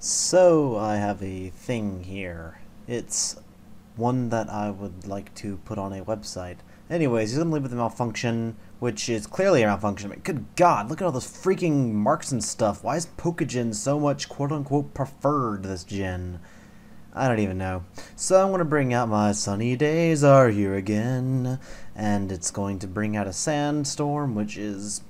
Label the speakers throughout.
Speaker 1: So, I have a thing here. It's one that I would like to put on a website. Anyways, he's gonna leave with a malfunction, which is clearly a malfunction. I mean, good God, look at all those freaking marks and stuff. Why is Pokegen so much quote-unquote preferred this gen? I don't even know. So I'm going to bring out my sunny days are here again, and it's going to bring out a sandstorm, which is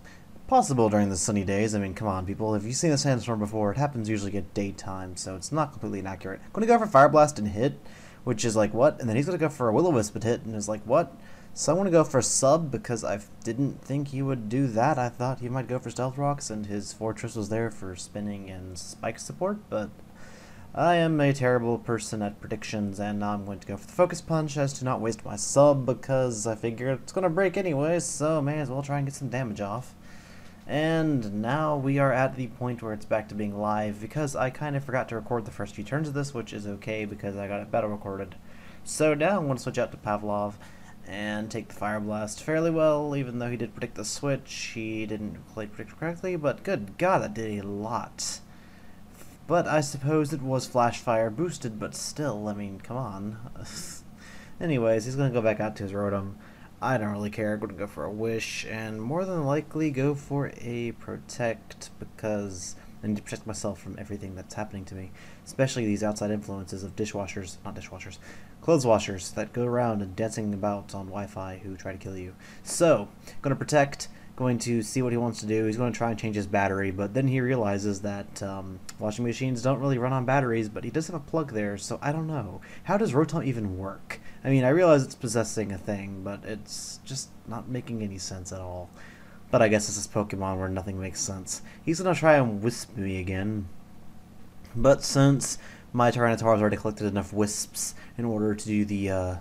Speaker 1: possible during the sunny days. I mean, come on, people. If you've seen a sandstorm before, it happens usually at daytime, so it's not completely inaccurate. I'm going to go for Fire Blast and hit, which is like, what? And then he's going to go for a Will-O-Wisp and hit, and is like, what? So I'm going to go for Sub, because I didn't think he would do that. I thought he might go for Stealth Rocks, and his Fortress was there for spinning and spike support, but I am a terrible person at predictions, and now I'm going to go for the Focus Punch as to not waste my Sub, because I figure it's going to break anyways, so may as well try and get some damage off. And now we are at the point where it's back to being live, because I kind of forgot to record the first few turns of this, which is okay because I got it battle recorded. So now I'm going to switch out to Pavlov and take the Fire Blast fairly well, even though he did predict the switch. He didn't quite predict correctly, but good God, that did a lot. But I suppose it was Flash Fire boosted, but still, I mean, come on. Anyways, he's going to go back out to his Rotom. I don't really care. I'm going to go for a Wish, and more than likely go for a Protect, because I need to protect myself from everything that's happening to me. Especially these outside influences of clothes washers that go around and dancing about on Wi-Fi who try to kill you. So, going to Protect, going to see what he wants to do. He's going to try and change his battery, but then he realizes that washing machines don't really run on batteries, but he does have a plug there, so I don't know. How does Rotom even work? I mean, I realize it's possessing a thing, but it's just not making any sense at all. But I guess this is Pokemon where nothing makes sense. He's going to try and Wisp me again, but since my Tyranitar has already collected enough Wisps in order to do the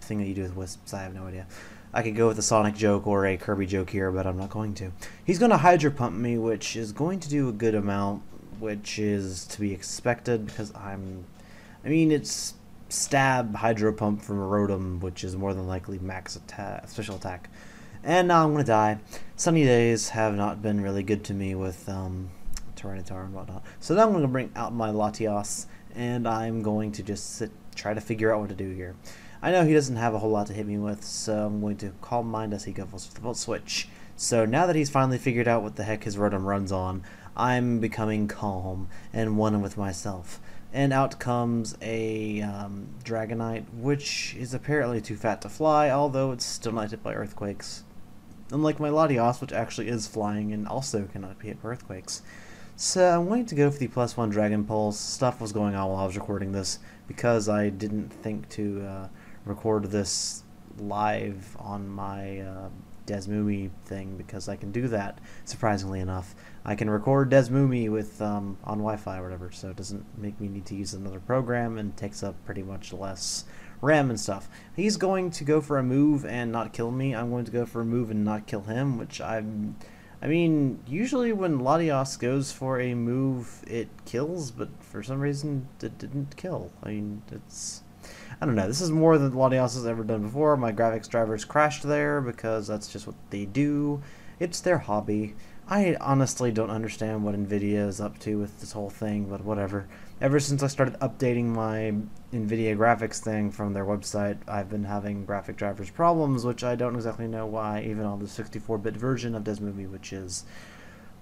Speaker 1: thing that you do with Wisps, I have no idea. I could go with a Sonic joke or a Kirby joke here, but I'm not going to. He's going to Hydro Pump me, which is going to do a good amount, which is to be expected because I mean, it's Stab Hydro Pump from a Rotom, which is more than likely max attack, special attack. And now I'm going to die. Sunny days have not been really good to me with Tyranitar and whatnot. So now I'm going to bring out my Latios, and I'm going to just try to figure out what to do here. I know he doesn't have a whole lot to hit me with, so I'm going to Calm Mind as he goes for the Volt Switch. So now that he's finally figured out what the heck his Rotom runs on, I'm becoming calm and one with myself. And out comes a Dragonite, which is apparently too fat to fly, although it's still not hit by earthquakes. Unlike my Latios, which actually is flying and also cannot be hit by earthquakes. So I'm going to go for the +1 Dragon Pulse. Stuff was going on while I was recording this, because I didn't think to record this live on my Desmoomy thing, because I can do that, surprisingly enough. I can record Desmoomy with on Wi-Fi or whatever, so it doesn't make me need to use another program and takes up pretty much less RAM and stuff. He's going to go for a move and not kill me. I'm going to go for a move and not kill him, which I mean, usually when Latios goes for a move, it kills, but for some reason it didn't kill. I mean, I don't know. This is more than Latios has ever done before. My graphics drivers crashed there because that's just what they do. It's their hobby. I honestly don't understand what NVIDIA is up to with this whole thing, but whatever. Ever since I started updating my NVIDIA graphics thing from their website, I've been having graphic drivers problems, which I don't exactly know why, even on the 64-bit version of Desmoomy, which is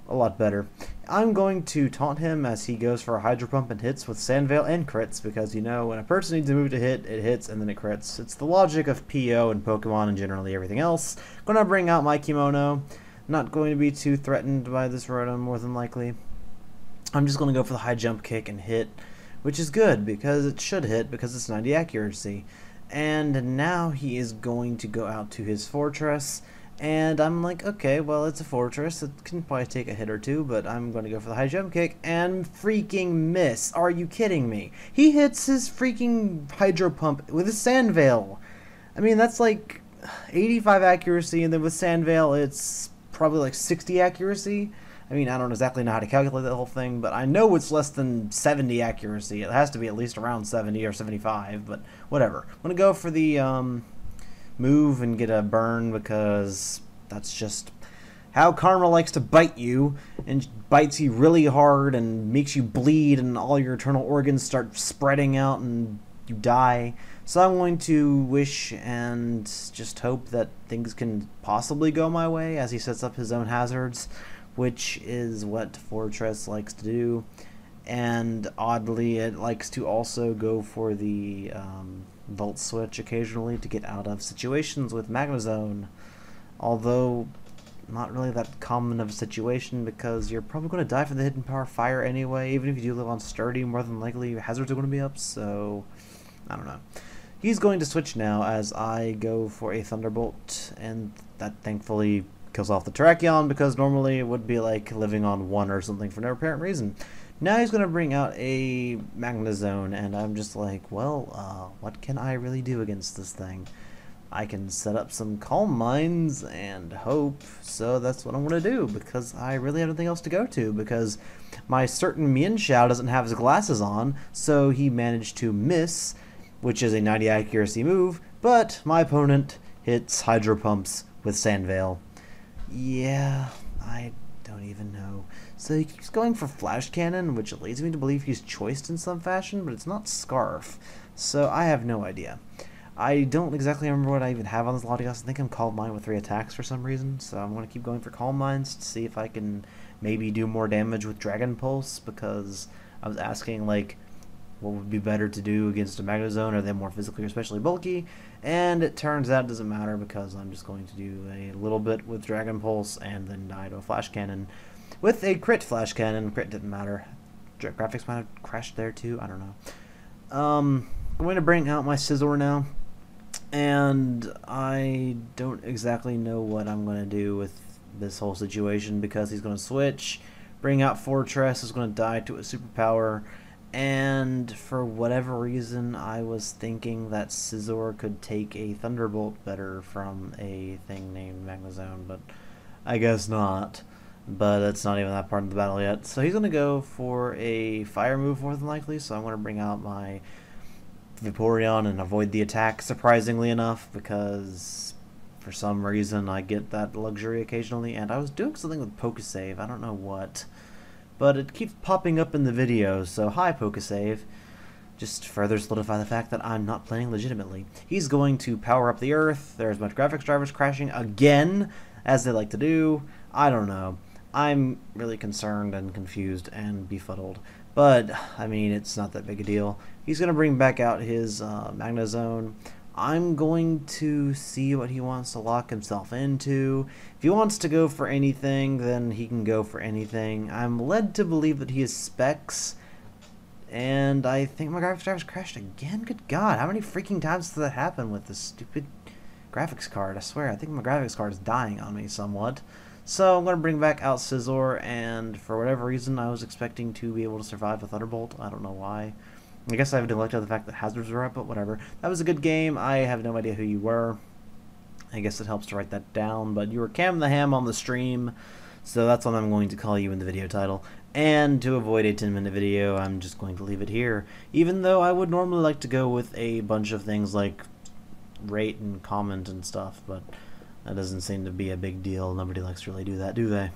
Speaker 1: a lot better. I'm going to taunt him as he goes for a Hydro Pump and hits with Sandveil and crits, because, you know, when a person needs a move to hit, it hits and then it crits. It's the logic of PO and Pokemon and generally everything else. Gonna bring out my Kimono. Not going to be too threatened by this Rotom, more than likely. I'm just going to go for the high jump kick and hit, which is good, because it should hit, because it's 90 accuracy. And now he is going to go out to his Fortress, and I'm like, okay, well, it's a Fortress, it can probably take a hit or two, but I'm going to go for the high jump kick, and freaking miss. Are you kidding me? He hits his freaking Hydro Pump with a Sandveil. I mean, that's like 85 accuracy, and then with Sandveil, it's probably like 60 accuracy. I mean, I don't exactly know how to calculate that whole thing, but I know it's less than 70 accuracy. It has to be at least around 70 or 75, but whatever. I'm going to go for the move and get a burn, because that's just how karma likes to bite you, and bites you really hard and makes you bleed, and all your internal organs start spreading out and you die. So I'm going to wish and just hope that things can possibly go my way as he sets up his own hazards, which is what Fortress likes to do. And oddly, it likes to also go for the Volt Switch occasionally to get out of situations with Magnezone. Although, not really that common of a situation, because you're probably going to die from the Hidden Power Fire anyway. Even if you do live on Sturdy, more than likely your hazards are going to be up, so I don't know. He's going to switch now as I go for a Thunderbolt, and that thankfully kills off the Terrakion, because normally it would be like living on 1 or something for no apparent reason. Now he's going to bring out a Magnezone, and I'm just like, well, what can I really do against this thing? I can set up some Calm Minds and hope, so that's what I'm going to do, because I really have nothing else to go to, because my certain Mienshao doesn't have his glasses on, so he managed to miss, which is a 90 accuracy move, but my opponent hits Hydro Pumps with Sand Veil. Yeah, I don't even know. So he keeps going for Flash Cannon, which leads me to believe he's choiced in some fashion, but it's not Scarf, so I have no idea. I don't exactly remember what I even have on this Latios. I think I'm Calm Mind with 3 attacks for some reason, so I'm going to keep going for Calm Minds to see if I can maybe do more damage with Dragon Pulse, because I was asking, like, what would be better to do against a Magnezone? Are they more physically or especially bulky? And it turns out it doesn't matter, because I'm just going to do a little bit with Dragon Pulse and then die to a Flash Cannon. With a crit Flash Cannon, crit didn't matter. Graphics might have crashed there too, I don't know. I'm going to bring out my Scizor now, and I don't exactly know what I'm going to do with this whole situation, because he's going to switch, bring out Fortress, is going to die to a superpower, and for whatever reason I was thinking that Scizor could take a Thunderbolt better from a thing named Magnezone, but I guess not. But it's not even that part of the battle yet. So he's going to go for a fire move more than likely, so I'm going to bring out my Vaporeon and avoid the attack, surprisingly enough, because for some reason I get that luxury occasionally, and I was doing something with Pokesave, I don't know what, but it keeps popping up in the video, so hi Pokesave. Just further solidify the fact that I'm not playing legitimately. He's going to power up the Earth. There's my graphics drivers crashing again, as they like to do. I don't know. I'm really concerned and confused and befuddled. But, I mean, it's not that big a deal. He's going to bring back out his Magnezone. I'm going to see what he wants to lock himself into. If he wants to go for anything, then he can go for anything. I'm led to believe that he has Specs, and I think my graphics drivers crashed again? Good God, how many freaking times does that happen with this stupid graphics card? I swear, I think my graphics card is dying on me somewhat. So I'm going to bring back out Scizor, and for whatever reason I was expecting to be able to survive a Thunderbolt. I don't know why. I guess I have neglected the fact that hazards were up, but whatever. That was a good game. I have no idea who you were. I guess it helps to write that down, but you were CamTheHam on the stream, so that's what I'm going to call you in the video title. And to avoid a 10-minute video, I'm just going to leave it here, even though I would normally like to go with a bunch of things like rate and comment and stuff, but that doesn't seem to be a big deal. Nobody likes to really do that, do they?